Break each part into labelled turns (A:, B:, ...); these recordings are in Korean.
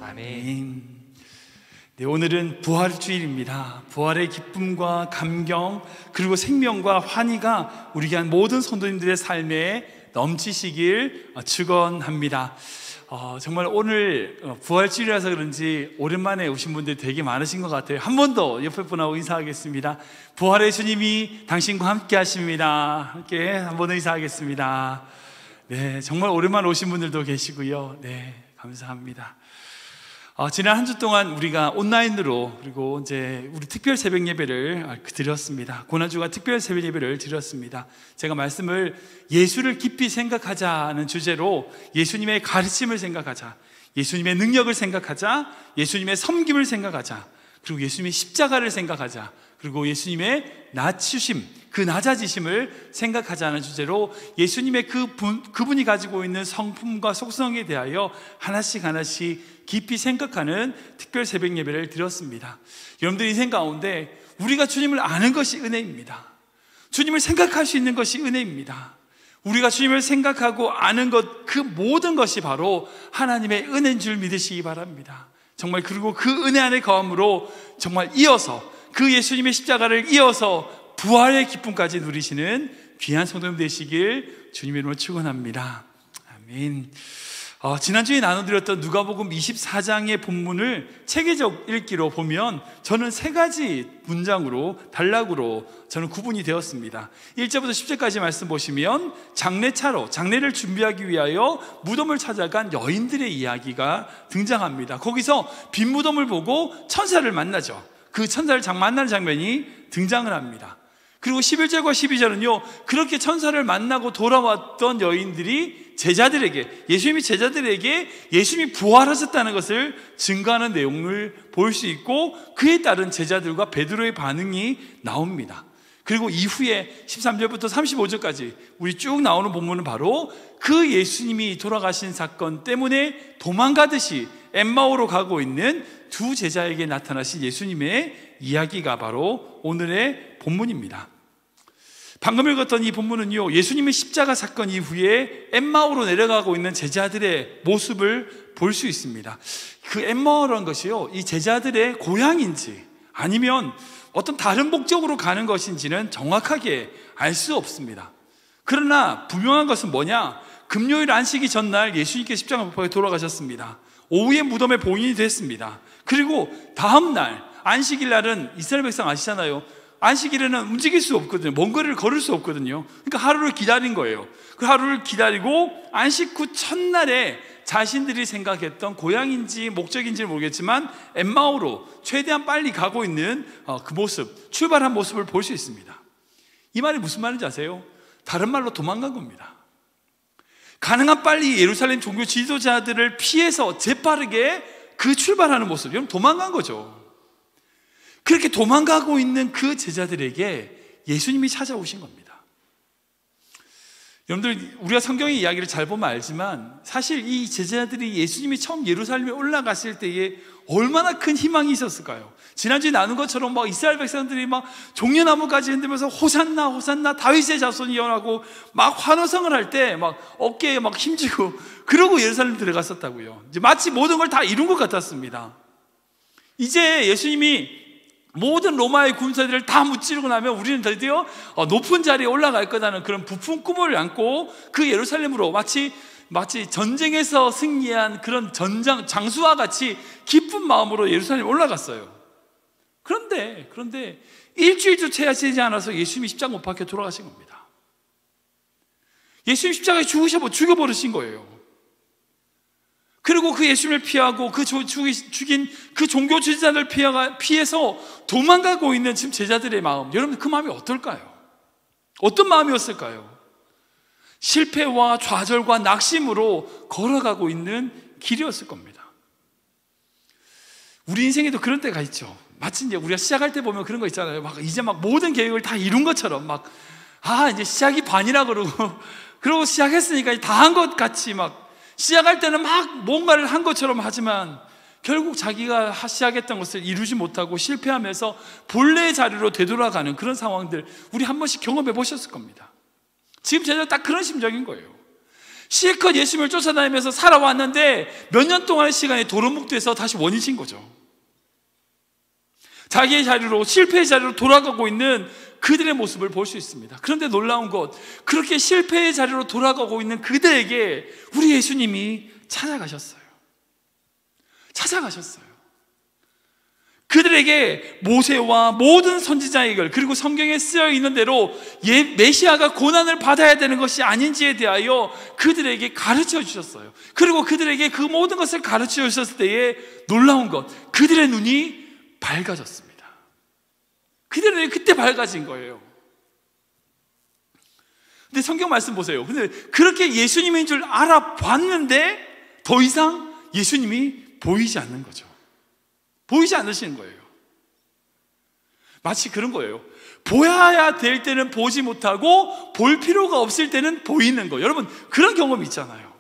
A: 아멘. 네, 오늘은 부활주일입니다. 부활의 기쁨과 감경 그리고 생명과 환희가 우리 귀한 모든 성도님들의 삶에 넘치시길 축원합니다. 정말 오늘 부활주일이라서 그런지 오랜만에 오신 분들이 되게 많으신 것 같아요. 한 번 더 옆에 분하고 인사하겠습니다. 부활의 주님이 당신과 함께 하십니다. 함께 한 번 더 인사하겠습니다. 네, 정말 오랜만에 오신 분들도 계시고요. 네, 감사합니다. 지난 한 주 동안 우리가 온라인으로 그리고 이제 우리 특별 새벽 예배를 드렸습니다. 고난주가 특별 새벽 예배를 드렸습니다. 제가 말씀을 예수를 깊이 생각하자는 주제로 예수님의 가르침을 생각하자, 예수님의 능력을 생각하자, 예수님의 섬김을 생각하자, 그리고 예수님의 십자가를 생각하자, 그리고 예수님의 낮추심, 그 낮아지심을 생각하자는 주제로 예수님의 그분이 가지고 있는 성품과 속성에 대하여 하나씩 깊이 생각하는 특별 새벽 예배를 드렸습니다. 여러분들 인생 가운데 우리가 주님을 아는 것이 은혜입니다. 주님을 생각할 수 있는 것이 은혜입니다. 우리가 주님을 생각하고 아는 것, 그 모든 것이 바로 하나님의 은혜인 줄 믿으시기 바랍니다. 정말 그리고 그 은혜 안에 거함으로 정말 이어서 그 예수님의 십자가를 이어서 부활의 기쁨까지 누리시는 귀한 성도님 되시길 주님의 이름으로 축원합니다. 아멘. 지난주에 나눠드렸던 누가복음 24장의 본문을 체계적 읽기로 보면 저는 세 가지 문장으로 단락으로 저는 구분이 되었습니다. 1절부터 10절까지 말씀 보시면 장례를 준비하기 위하여 무덤을 찾아간 여인들의 이야기가 등장합니다. 거기서 빈 무덤을 보고 천사를 만나죠. 그 천사를 만나는 장면이 등장을 합니다. 그리고 11절과 12절은요, 그렇게 천사를 만나고 돌아왔던 여인들이 예수님이 제자들에게 예수님이 부활하셨다는 것을 증거하는 내용을 볼 수 있고, 그에 따른 제자들과 베드로의 반응이 나옵니다. 그리고 이후에 13절부터 35절까지 우리 쭉 나오는 본문은 바로 그 예수님이 돌아가신 사건 때문에 도망가듯이 엠마오로 가고 있는 두 제자에게 나타나신 예수님의 이야기가 바로 오늘의 본문입니다. 방금 읽었던 이 본문은요, 예수님의 십자가 사건 이후에 엠마오로 내려가고 있는 제자들의 모습을 볼 수 있습니다. 그 엠마오라는 것이요, 이 제자들의 고향인지 아니면 어떤 다른 목적으로 가는 것인지는 정확하게 알 수 없습니다. 그러나 분명한 것은 뭐냐? 금요일 안식이 전날 예수님께서 십자가 못 박혀 돌아가셨습니다. 오후에 무덤에 봉인이 됐습니다. 그리고 다음 날 안식일 날은 이스라엘 백성 아시잖아요. 안식일에는 움직일 수 없거든요. 먼 거리를 걸을 수 없거든요. 그러니까 하루를 기다린 거예요. 그 하루를 기다리고 안식 후 첫날에 자신들이 생각했던 고향인지 목적인지는 모르겠지만 엠마오로 최대한 빨리 가고 있는 그 모습, 출발한 모습을 볼 수 있습니다. 이 말이 무슨 말인지 아세요? 다른 말로 도망간 겁니다. 가능한 빨리 예루살렘 종교 지도자들을 피해서 재빠르게 그 출발하는 모습, 여러분 도망간 거죠. 그렇게 도망가고 있는 그 제자들에게 예수님이 찾아오신 겁니다. 여러분들, 우리가 성경의 이야기를 잘 보면 알지만 사실 이 제자들이 예수님이 처음 예루살렘에 올라갔을 때에 얼마나 큰 희망이 있었을까요? 지난주에 나눈 것처럼 막 이스라엘 백성들이 막 종려나무까지 흔들면서 호산나 호산나 다윗의 자손이여라고 막 환호성을 할 때 막 어깨에 막 힘주고 그러고 예루살렘 들어갔었다고요. 이제 마치 모든 걸 다 이룬 것 같았습니다. 이제 예수님이 모든 로마의 군사들을 다 무찌르고 나면 우리는 드디어 높은 자리에 올라갈 거다는 그런 부푼 꿈을 안고 그 예루살렘으로 마치 전쟁에서 승리한 그런 장수와 같이 기쁜 마음으로 예루살렘에 올라갔어요. 그런데 일주일도 채 되지 않아서 예수님이 십자가 못 박혀 돌아가신 겁니다. 예수님 십자가에 죽여버리신 거예요. 그리고 그 예수님을 피하고 죽인 그 종교 지도자를 피해서 도망가고 있는 지금 제자들의 마음, 여러분 그 마음이 어떨까요? 어떤 마음이었을까요? 실패와 좌절과 낙심으로 걸어가고 있는 길이었을 겁니다. 우리 인생에도 그런 때가 있죠. 마치 이제 우리가 시작할 때 보면 그런 거 있잖아요. 이제 모든 계획을 다 이룬 것처럼 이제 시작이 반이라 그러고 시작했으니까 다 한 것 같이 시작할 때는 뭔가를 한 것처럼 하지만 결국 자기가 시작했던 것을 이루지 못하고 실패하면서 본래의 자리로 되돌아가는 그런 상황들 우리 한 번씩 경험해 보셨을 겁니다. 지금 제가 딱 그런 심정인 거예요. 실컷 예수님을 쫓아다니면서 살아왔는데 몇 년 동안의 시간이 도루묵돼서 다시 원인신 거죠. 자기의 자리로, 실패의 자리로 돌아가고 있는 그들의 모습을 볼 수 있습니다. 그런데 놀라운 것, 그렇게 실패의 자리로 돌아가고 있는 그들에게 우리 예수님이 찾아가셨어요. 그들에게 모세와 모든 선지자의 글, 그리고 성경에 쓰여 있는 대로 메시아가 고난을 받아야 되는 것이 아닌지에 대하여 그들에게 가르쳐 주셨어요. 그리고 그들에게 그 모든 것을 가르쳐 주셨을 때에 놀라운 것, 그들의 눈이 밝아졌습니다. 그들의 눈이 그때 밝아진 거예요. 근데 성경 말씀 보세요. 근데 그렇게 예수님인 줄 알아봤는데 더 이상 예수님이 보이지 않는 거죠. 보이지 않으시는 거예요. 마치 그런 거예요. 보여야 될 때는 보지 못하고 볼 필요가 없을 때는 보이는 거. 여러분, 그런 경험이 있잖아요.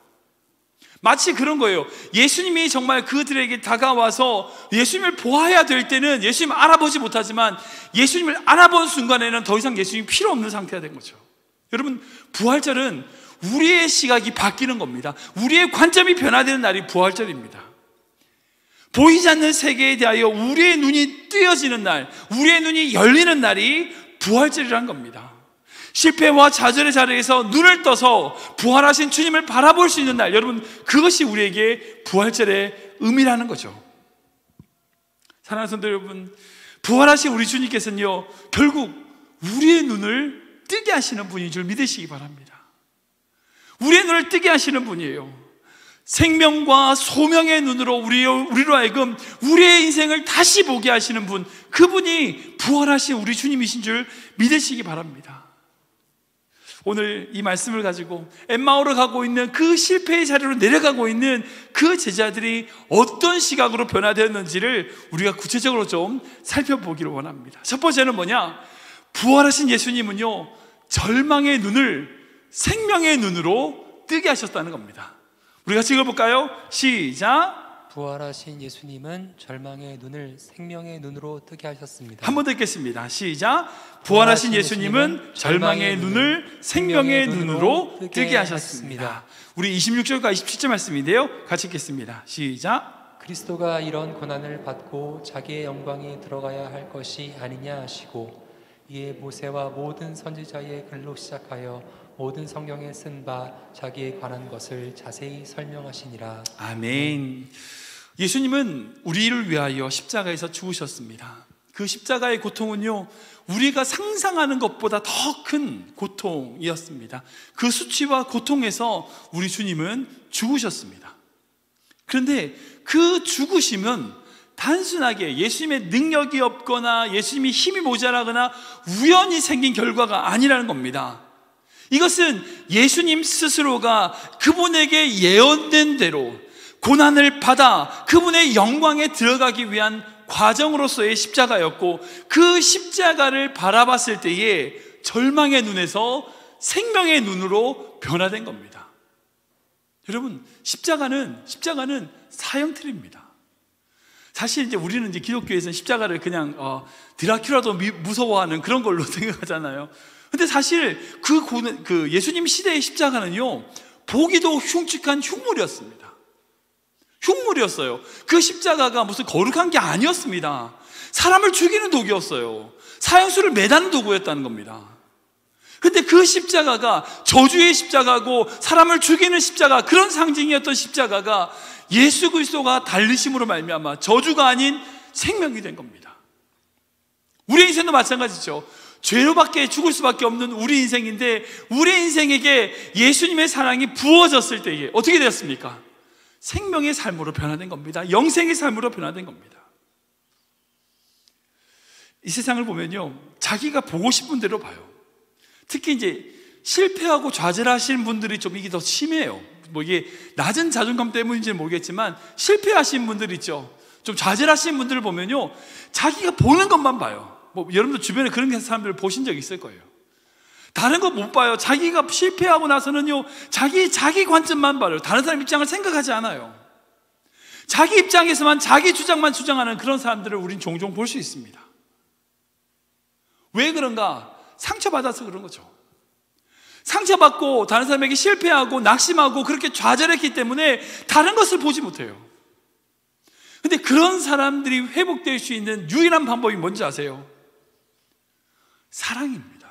A: 마치 그런 거예요. 예수님이 정말 그들에게 다가와서 예수님을 보아야 될 때는 예수님을 알아보지 못하지만 예수님을 알아본 순간에는 더 이상 예수님이 필요 없는 상태가 된 거죠. 여러분, 부활절은 우리의 시각이 바뀌는 겁니다. 우리의 관점이 변화되는 날이 부활절입니다. 보이지 않는 세계에 대하여 우리의 눈이 뜨여지는 날, 우리의 눈이 열리는 날이 부활절이란 겁니다. 실패와 좌절의 자리에서 눈을 떠서 부활하신 주님을 바라볼 수 있는 날, 여러분, 그것이 우리에게 부활절의 의미라는 거죠. 사랑하는 성도 여러분, 부활하신 우리 주님께서는요, 결국 우리의 눈을 뜨게 하시는 분인 줄 믿으시기 바랍니다. 우리의 눈을 뜨게 하시는 분이에요. 생명과 소명의 눈으로 우리로 하여금 우리의 인생을 다시 보게 하시는 분, 그분이 부활하신 우리 주님이신 줄 믿으시기 바랍니다. 오늘 이 말씀을 가지고 엠마오로 가고 있는 그 실패의 자리로 내려가고 있는 그 제자들이 어떤 시각으로 변화되었는지를 우리가 구체적으로 좀 살펴보기를 원합니다. 첫 번째는 뭐냐? 부활하신 예수님은요, 절망의 눈을 생명의 눈으로 뜨게 하셨다는 겁니다. 우리 같이 읽어볼까요? 시작.
B: 부활하신 예수님은 절망의 눈을 생명의 눈으로 뜨게 하셨습니다.
A: 한 번 더 읽겠습니다. 시작. 부활하신 예수님은 절망의 눈을 생명의 눈으로 뜨게 하셨습니다. 우리 26절과 27절 말씀인데요, 같이 읽겠습니다. 시작.
B: 그리스도가 이런 고난을 받고 자기의 영광에 들어가야 할 것이 아니냐 하시고, 이에 모세와 모든 선지자의 글로 시작하여 모든 성경에 쓴 바 자기에 관한 것을 자세히 설명하시니라.
A: 아멘. 예수님은 우리를 위하여 십자가에서 죽으셨습니다. 그 십자가의 고통은요, 우리가 상상하는 것보다 더 큰 고통이었습니다. 그 수치와 고통에서 우리 주님은 죽으셨습니다. 그런데 그 죽으심은 단순하게 예수님의 능력이 없거나 예수님이 힘이 모자라거나 우연히 생긴 결과가 아니라는 겁니다. 이것은 예수님 스스로가 그분에게 예언된 대로 고난을 받아 그분의 영광에 들어가기 위한 과정으로서의 십자가였고, 그 십자가를 바라봤을 때에 절망의 눈에서 생명의 눈으로 변화된 겁니다. 여러분, 십자가는 사형틀입니다. 사실 이제 우리는 이제 기독교에서는 십자가를 그냥 드라큘라도 무서워하는 그런 걸로 생각하잖아요. 근데 사실 그 예수님 시대의 십자가는요, 보기도 흉측한 흉물이었습니다. 흉물이었어요. 그 십자가가 무슨 거룩한 게 아니었습니다. 사람을 죽이는 도구였어요. 사형수를 매다는 도구였다는 겁니다. 근데 그 십자가가 저주의 십자가고 사람을 죽이는 십자가, 그런 상징이었던 십자가가 예수 그리스도가 달리심으로 말미암아 저주가 아닌 생명이 된 겁니다. 우리 인생도 마찬가지죠. 죄로밖에 죽을 수밖에 없는 우리 인생인데, 우리 인생에게 예수님의 사랑이 부어졌을 때에 어떻게 되었습니까? 생명의 삶으로 변화된 겁니다. 영생의 삶으로 변화된 겁니다. 이 세상을 보면요, 자기가 보고 싶은 대로 봐요. 특히 이제 실패하고 좌절하시는 분들이 좀 이게 더 심해요. 뭐 이게 낮은 자존감 때문인지는 모르겠지만 실패하신 분들 있죠. 좀 좌절하시는 분들을 보면요, 자기가 보는 것만 봐요. 뭐 여러분들 주변에 그런 사람들을 보신 적 있을 거예요. 다른 거 못 봐요. 자기가 실패하고 나서는요, 자기 관점만 봐요. 다른 사람 입장을 생각하지 않아요. 자기 입장에서만 자기 주장만 주장하는 그런 사람들을 우린 종종 볼 수 있습니다. 왜 그런가? 상처받아서 그런 거죠. 상처받고 다른 사람에게 실패하고 낙심하고 그렇게 좌절했기 때문에 다른 것을 보지 못해요. 근데 그런 사람들이 회복될 수 있는 유일한 방법이 뭔지 아세요? 사랑입니다.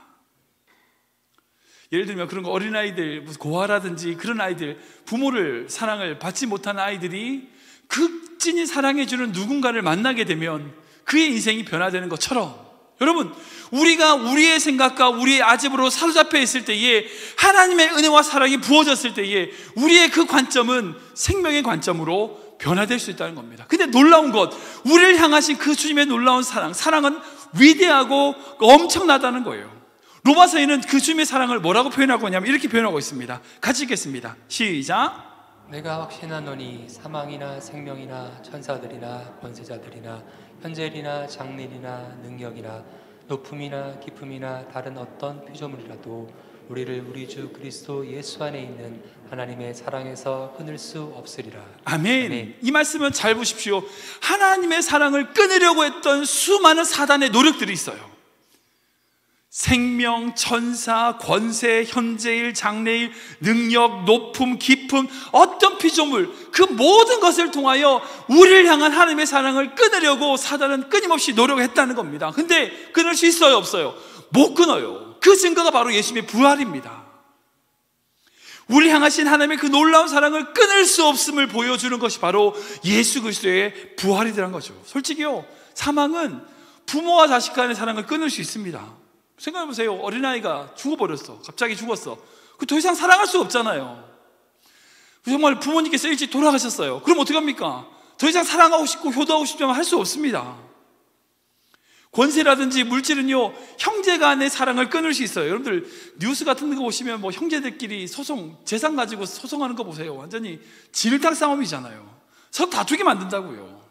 A: 예를 들면 그런 거, 어린아이들, 무슨 고아라든지 그런 아이들, 부모를 사랑을 받지 못하는 아이들이 극진히 사랑해주는 누군가를 만나게 되면 그의 인생이 변화되는 것처럼, 여러분, 우리가 우리의 생각과 우리의 아집으로 사로잡혀 있을 때에 하나님의 은혜와 사랑이 부어졌을 때에 우리의 그 관점은 생명의 관점으로 변화될 수 있다는 겁니다. 근데 놀라운 것, 우리를 향하신 그 주님의 놀라운 사랑은 위대하고 엄청나다는 거예요. 로마서에는 그 주님의 사랑을 뭐라고 표현하고 있냐면 이렇게 표현하고 있습니다. 같이 읽겠습니다. 시작.
B: 내가 확신하노니 사망이나 생명이나 천사들이나 권세자들이나 현재일이나 장래일이나 능력이나 높음이나 깊음이나 다른 어떤 피조물이라도 우리를 우리 주 그리스도 예수 안에 있는 하나님의 사랑에서 끊을 수 없으리라.
A: 아멘.
B: 아멘.
A: 이 말씀은 잘 보십시오. 하나님의 사랑을 끊으려고 했던 수많은 사단의 노력들이 있어요. 생명, 천사, 권세, 현재일, 장래일, 능력, 높음, 깊음, 어떤 피조물, 그 모든 것을 통하여 우리를 향한 하나님의 사랑을 끊으려고 사단은 끊임없이 노력했다는 겁니다. 근데 끊을 수 있어요, 없어요? 못 끊어요. 그 증거가 바로 예수님의 부활입니다. 우리 향하신 하나님의 그 놀라운 사랑을 끊을 수 없음을 보여주는 것이 바로 예수 그리스도의 부활이라는 거죠. 솔직히요, 사망은 부모와 자식 간의 사랑을 끊을 수 있습니다. 생각해보세요. 어린아이가 죽어버렸어. 갑자기 죽었어. 더 이상 사랑할 수 없잖아요. 정말 부모님께서 일찍 돌아가셨어요. 그럼 어떡합니까? 더 이상 사랑하고 싶고 효도하고 싶지만 할 수 없습니다. 권세라든지 물질은요, 형제 간의 사랑을 끊을 수 있어요. 여러분들 뉴스 같은 거 보시면 뭐 형제들끼리 소송, 재산 가지고 소송하는 거 보세요. 완전히 진흙탕 싸움이잖아요. 서로 다투게 만든다고요.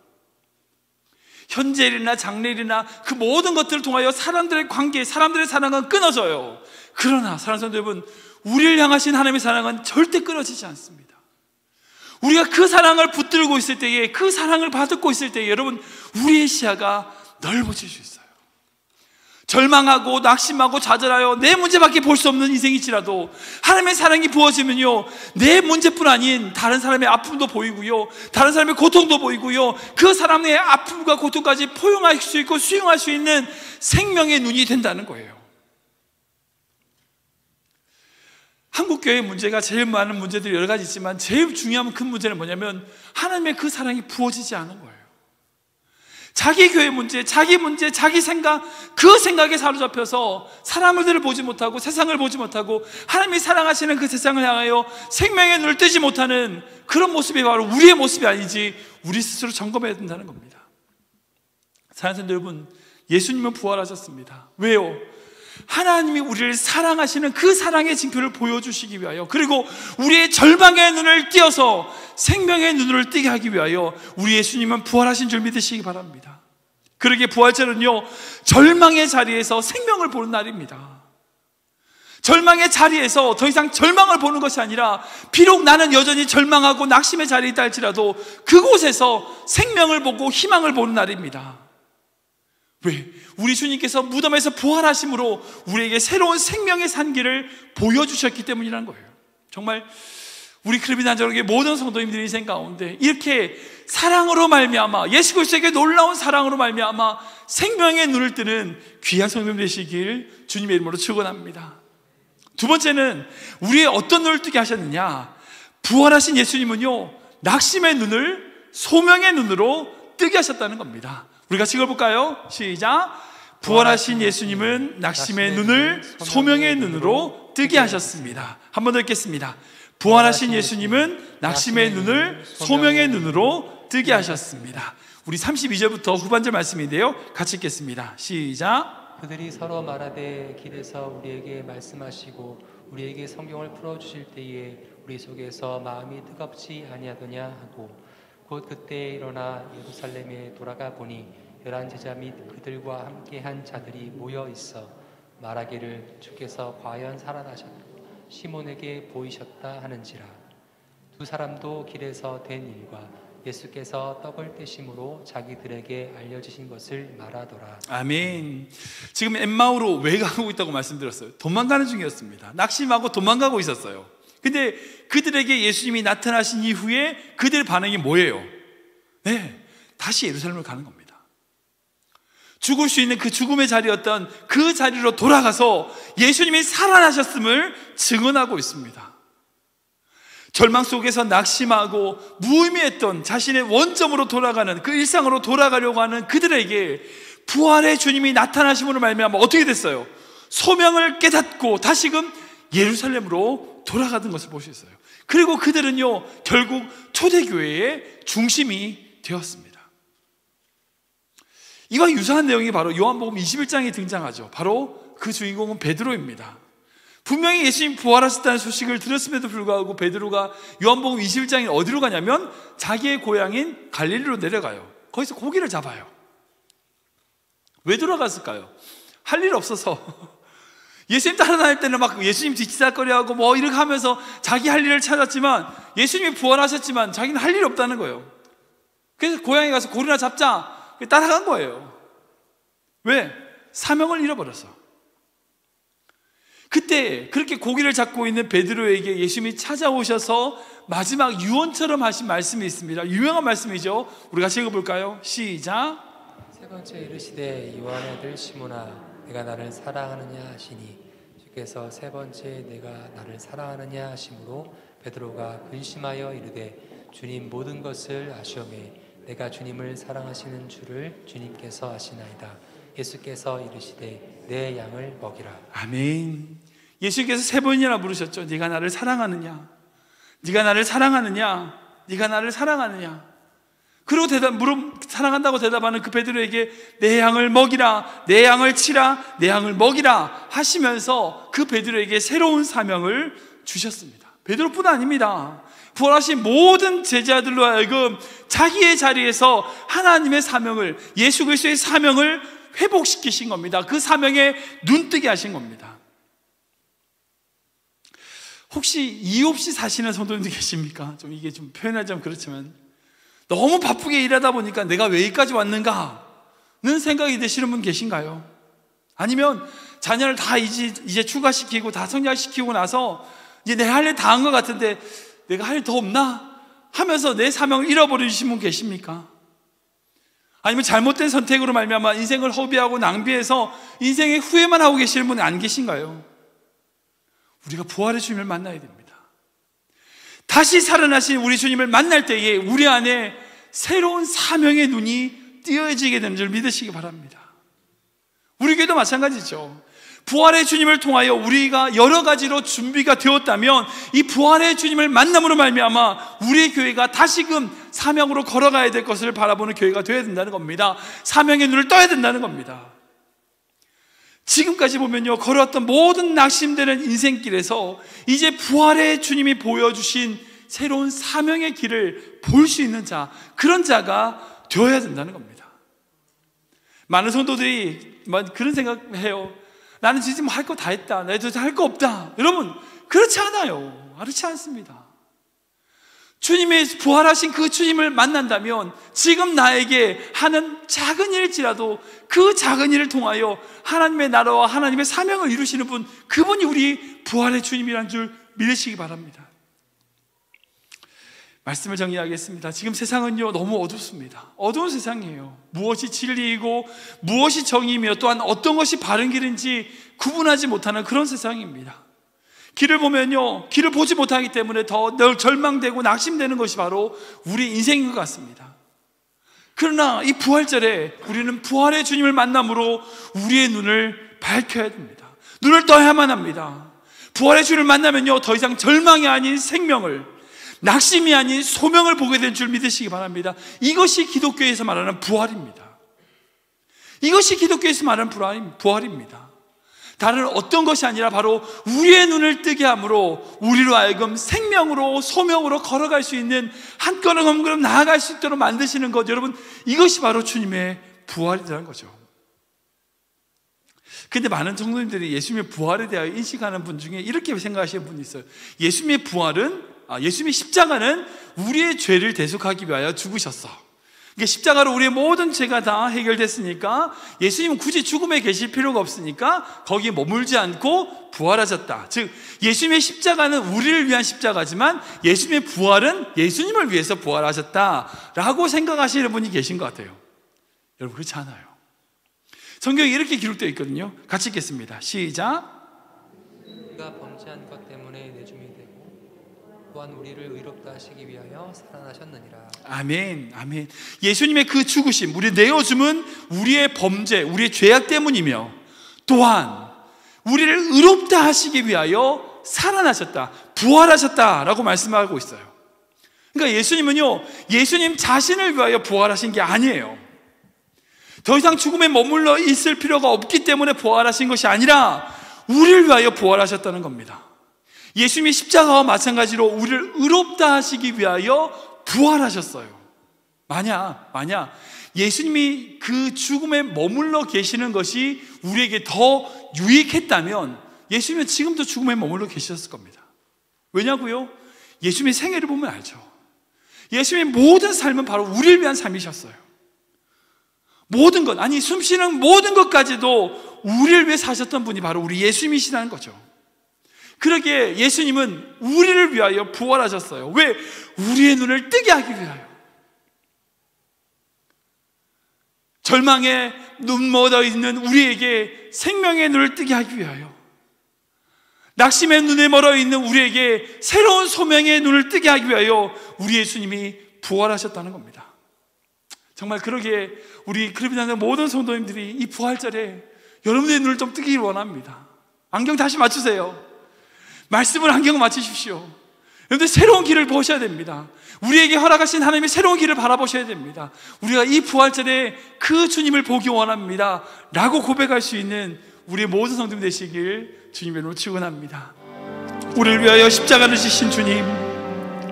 A: 현재일이나 장래일이나 그 모든 것들을 통하여 사람들의 관계, 사람들의 사랑은 끊어져요. 그러나 사랑하는 성도 여러분, 우리를 향하신 하나님의 사랑은 절대 끊어지지 않습니다. 우리가 그 사랑을 붙들고 있을 때에, 그 사랑을 받고 있을 때에 여러분, 우리의 시야가 넓어질 수 있어요. 절망하고 낙심하고 좌절하여 내 문제밖에 볼 수 없는 인생일지라도 하나님의 사랑이 부어지면요, 내 문제뿐 아닌 다른 사람의 아픔도 보이고요, 다른 사람의 고통도 보이고요, 그 사람의 아픔과 고통까지 포용할 수 있고 수용할 수 있는 생명의 눈이 된다는 거예요. 한국교회의 문제가 제일 많은 문제들이 여러 가지 있지만 제일 중요한 큰 문제는 뭐냐면 하나님의 그 사랑이 부어지지 않은 거예요. 자기 교회 문제, 자기 생각, 그 생각에 사로잡혀서 사람들을 보지 못하고 세상을 보지 못하고 하나님이 사랑하시는 그 세상을 향하여 생명의 눈을 뜨지 못하는 그런 모습이 바로 우리의 모습이 아니지, 우리 스스로 점검해야 된다는 겁니다. 사랑하는 성도 여러분, 예수님은 부활하셨습니다. 왜요? 하나님이 우리를 사랑하시는 그 사랑의 징표를 보여주시기 위하여, 그리고 우리의 절망의 눈을 띄어서 생명의 눈을 뜨게 하기 위하여 우리 예수님은 부활하신 줄 믿으시기 바랍니다. 그러기에 부활절은요, 절망의 자리에서 생명을 보는 날입니다. 절망의 자리에서 더 이상 절망을 보는 것이 아니라, 비록 나는 여전히 절망하고 낙심의 자리에 있다 할지라도 그곳에서 생명을 보고 희망을 보는 날입니다. 왜? 우리 주님께서 무덤에서 부활하심으로 우리에게 새로운 생명의 산길을 보여주셨기 때문이라는 거예요. 정말 우리 크리비난저에게 모든 성도님들의 인생 가운데 이렇게 사랑으로 말미암아, 예수 그리스도에게 놀라운 사랑으로 말미암아 생명의 눈을 뜨는 귀한 성도님 되시길 주님의 이름으로 축원합니다. 두 번째는 우리의 어떤 눈을 뜨게 하셨느냐? 부활하신 예수님은요, 낙심의 눈을 소명의 눈으로 뜨게 하셨다는 겁니다. 우리가 읽어볼까요? 시작. 부활하신 예수님은 낙심의 눈을 소명의 눈으로 뜨게 하셨습니다. 한 번 더 읽겠습니다. 부활하신 예수님은 낙심의 눈을 소명의 눈으로 뜨게 하셨습니다. 우리 32절부터 후반절 말씀인데요, 같이 읽겠습니다. 시작.
B: 그들이 서로 말하되 길에서 우리에게 말씀하시고 우리에게 성경을 풀어주실 때에 우리 속에서 마음이 뜨겁지 아니하더냐 하고, 곧 그때 일어나 예루살렘에 돌아가 보니 11 제자 및 그들과 함께한 자들이 모여 있어 말하기를 주께서 과연 살아나셨고 시몬에게 보이셨다 하는지라. 두 사람도 길에서 된 일과 예수께서 떡을 떼심으로 자기들에게 알려주신 것을 말하더라.
A: 아멘. 지금 엠마오로 왜 가고 있다고 말씀드렸어요? 도망가는 중이었습니다. 낙심하고 도망가고 있었어요. 근데 그들에게 예수님이 나타나신 이후에 그들의 반응이 뭐예요? 네, 다시 예루살렘을 가는 겁니다. 죽을 수 있는 그 죽음의 자리였던 그 자리로 돌아가서 예수님이 살아나셨음을 증언하고 있습니다. 절망 속에서 낙심하고 무의미했던 자신의 원점으로 돌아가는, 그 일상으로 돌아가려고 하는 그들에게 부활의 주님이 나타나심으로 말미암아 어떻게 됐어요? 소명을 깨닫고 다시금 예루살렘으로 돌아가는 것을 볼 수 있어요. 그리고 그들은요, 결국 초대교회의 중심이 되었습니다. 이와 유사한 내용이 바로 요한복음 21장에 등장하죠. 바로 그 주인공은 베드로입니다. 분명히 예수님 부활하셨다는 소식을 들었음에도 불구하고 베드로가 요한복음 21장에 어디로 가냐면 자기의 고향인 갈릴리로 내려가요. 거기서 고기를 잡아요. 왜 돌아갔을까요? 할 일 없어서. 예수님 따라다닐 때는 막 예수님 뒤치다거리하고 뭐 이렇게 하면서 자기 할 일을 찾았지만, 예수님이 부활하셨지만 자기는 할 일이 없다는 거예요. 그래서 고향에 가서 고기나 잡자 따라간 거예요. 왜? 사명을 잃어버렸어. 그때 그렇게 고기를 잡고 있는 베드로에게 예수님이 찾아오셔서 마지막 유언처럼 하신 말씀이 있습니다. 유명한 말씀이죠. 우리 같이 읽어볼까요? 시작.
B: 세 번째 이르시되 요한의 아들 시몬아 내가 나를 사랑하느냐 하시니, 주께서 세 번째 내가 나를 사랑하느냐 하심으로 베드로가 근심하여 이르되 주님 모든 것을 아시오매 내가 주님을 사랑하시는 줄을 주님께서 아시나이다. 예수께서 이르시되 내 양을 먹이라. 아멘.
A: 예수께서 세 번이나 부르셨죠. 네가 나를 사랑하느냐, 네가 나를 사랑하느냐, 네가 나를 사랑하느냐. 그리고 사랑한다고 대답하는 그 베드로에게 내 양을 먹이라, 내 양을 치라, 내 양을 먹이라 하시면서 그 베드로에게 새로운 사명을 주셨습니다. 베드로뿐 아닙니다. 부활하신 모든 제자들로 하여금 자기의 자리에서 하나님의 사명을, 예수 그리스도의 사명을 회복시키신 겁니다. 그 사명에 눈뜨게 하신 겁니다. 혹시 이유 없이 사시는 성도님들 계십니까? 이게 좀 표현하자면 그렇지만 너무 바쁘게 일하다 보니까 내가 왜 여기까지 왔는가는 생각이 드시는 분 계신가요? 아니면 자녀를 다 이제 출가시키고 다 성장시키고 나서 이제 내 할 일 다 한 것 같은데 내가 할 일 더 없나? 하면서 내 사명을 잃어버리신 분 계십니까? 아니면 잘못된 선택으로 말미암아 인생을 허비하고 낭비해서 인생의 후회만 하고 계시는 분이 안 계신가요? 우리가 부활의 주님을 만나야 됩니다. 다시 살아나신 우리 주님을 만날 때에 우리 안에 새로운 사명의 눈이 띄어지게 되는 줄 믿으시기 바랍니다. 우리 교회도 마찬가지죠. 부활의 주님을 통하여 우리가 여러 가지로 준비가 되었다면 이 부활의 주님을 만남으로 말미암아 우리 교회가 다시금 사명으로 걸어가야 될 것을 바라보는 교회가 되어야 된다는 겁니다. 사명의 눈을 떠야 된다는 겁니다. 지금까지 보면요, 걸어왔던 모든 낙심되는 인생길에서 이제 부활의 주님이 보여주신 새로운 사명의 길을 볼 수 있는 자, 그런 자가 되어야 된다는 겁니다. 많은 성도들이 그런 생각해요. 나는 지금 할 거 다 했다, 나도 할 거 없다. 여러분, 그렇지 않아요. 그렇지 않습니다. 주님의 부활하신 그 주님을 만난다면 지금 나에게 하는 작은 일일지라도 그 작은 일을 통하여 하나님의 나라와 하나님의 사명을 이루시는 분, 그분이 우리 부활의 주님이라는 줄 믿으시기 바랍니다. 말씀을 정리하겠습니다. 지금 세상은요 너무 어둡습니다. 어두운 세상이에요. 무엇이 진리이고 무엇이 정의이며 또한 어떤 것이 바른 길인지 구분하지 못하는 그런 세상입니다. 길을 보면요, 길을 보지 못하기 때문에 더 늘 절망되고 낙심되는 것이 바로 우리 인생인 것 같습니다. 그러나 이 부활절에 우리는 부활의 주님을 만남으로 우리의 눈을 밝혀야 됩니다. 눈을 떠야만 합니다. 부활의 주님을 만나면요 더 이상 절망이 아닌 생명을, 낙심이 아닌 소명을 보게 될 줄 믿으시기 바랍니다. 이것이 기독교에서 말하는 부활입니다. 이것이 기독교에서 말하는 부활입니다. 다른 어떤 것이 아니라 바로 우리의 눈을 뜨게 함으로 우리로 하여금 생명으로 소명으로 걸어갈 수 있는 한 걸음 한 걸음 나아갈 수 있도록 만드시는 것, 여러분, 이것이 바로 주님의 부활이라는 거죠. 근데 많은 성도님들이 예수님의 부활에 대하여 인식하는 분 중에 이렇게 생각하시는 분이 있어요. 예수님의 부활은 예수님의 십자가는 우리의 죄를 대속하기 위하여 죽으셨어. 그러니까 십자가로 우리의 모든 죄가 다 해결됐으니까 예수님은 굳이 죽음에 계실 필요가 없으니까 거기에 머물지 않고 부활하셨다. 즉 예수님의 십자가는 우리를 위한 십자가지만 예수님의 부활은 예수님을 위해서 부활하셨다라고 생각하시는 분이 계신 것 같아요. 여러분, 그렇지 않아요. 성경에 이렇게 기록되어 있거든요. 같이 읽겠습니다. 시작.
B: 우리가 범죄한 것 때문에 내줌이 되고 또한 우리를 의롭다 하시기 위하여 살아나셨느니라.
A: 아멘, 아멘. 예수님의 그 죽으심, 우리 내어줌은 우리의 범죄, 우리의 죄악 때문이며 또한 우리를 의롭다 하시기 위하여 살아나셨다, 부활하셨다라고 말씀하고 있어요. 그러니까 예수님은요, 예수님 자신을 위하여 부활하신 게 아니에요. 더 이상 죽음에 머물러 있을 필요가 없기 때문에 부활하신 것이 아니라 우리를 위하여 부활하셨다는 겁니다. 예수님이 십자가와 마찬가지로 우리를 의롭다 하시기 위하여 부활하셨어요. 만약 예수님이 그 죽음에 머물러 계시는 것이 우리에게 더 유익했다면 예수님은 지금도 죽음에 머물러 계셨을 겁니다. 왜냐고요? 예수님의 생애를 보면 알죠. 예수님의 모든 삶은 바로 우리를 위한 삶이셨어요. 모든 것, 아니 숨쉬는 모든 것까지도 우리를 위해 사셨던 분이 바로 우리 예수님이시라는 거죠. 그러기에 예수님은 우리를 위하여 부활하셨어요. 왜? 우리의 눈을 뜨게 하기 위하여. 절망에 눈 멀어 있는 우리에게 생명의 눈을 뜨게 하기 위하여, 낙심의 눈에 멀어 있는 우리에게 새로운 소명의 눈을 뜨게 하기 위하여 우리 예수님이 부활하셨다는 겁니다. 정말 그러기에 우리 그리스도인의 모든 성도님들이 이 부활절에 여러분의 눈을 좀 뜨기를 원합니다. 안경 다시 맞추세요. 말씀을 안경 맞추십시오. 여러분들 새로운 길을 보셔야 됩니다. 우리에게 허락하신 하나님의 새로운 길을 바라보셔야 됩니다. 우리가 이 부활절에 그 주님을 보기 원합니다 라고 고백할 수 있는 우리의 모든 성도님 되시길 주님의 이름으로 축원합니다. 우리를 위하여 십자가를 지신 주님,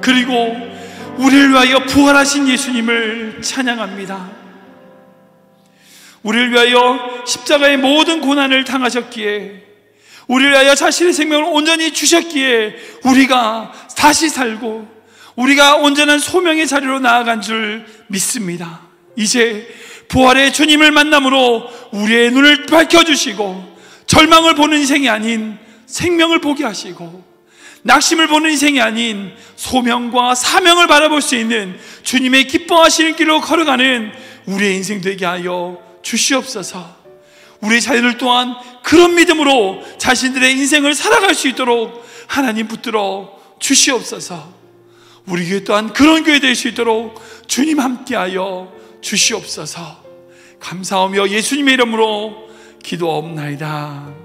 A: 그리고 우리를 위하여 부활하신 예수님을 찬양합니다. 우리를 위하여 십자가의 모든 고난을 당하셨기에, 우리를 위하여 자신의 생명을 온전히 주셨기에 우리가 다시 살고 우리가 온전한 소명의 자리로 나아간 줄 믿습니다. 이제 부활의 주님을 만남으로 우리의 눈을 밝혀주시고 절망을 보는 인생이 아닌 생명을 보게 하시고, 낙심을 보는 인생이 아닌 소명과 사명을 바라볼 수 있는 주님의 기뻐하시는 길로 걸어가는 우리의 인생 되게 하여 주시옵소서. 우리 자녀들 또한 그런 믿음으로 자신들의 인생을 살아갈 수 있도록 하나님 붙들어 주시옵소서. 우리 교회 또한 그런 교회 될 수 있도록 주님 함께하여 주시옵소서. 감사하며 예수님의 이름으로 기도하옵나이다.